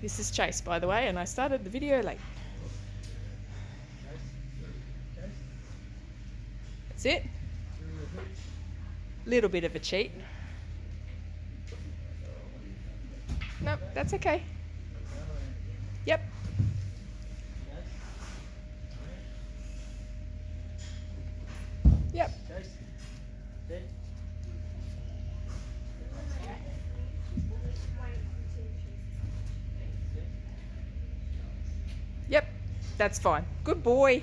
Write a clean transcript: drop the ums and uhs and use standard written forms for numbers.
This is Chase, by the way, and I started the video late. That's it. Little bit of a cheat. Nope, that's okay. Yep. Yep. Yep, that's fine. Good boy.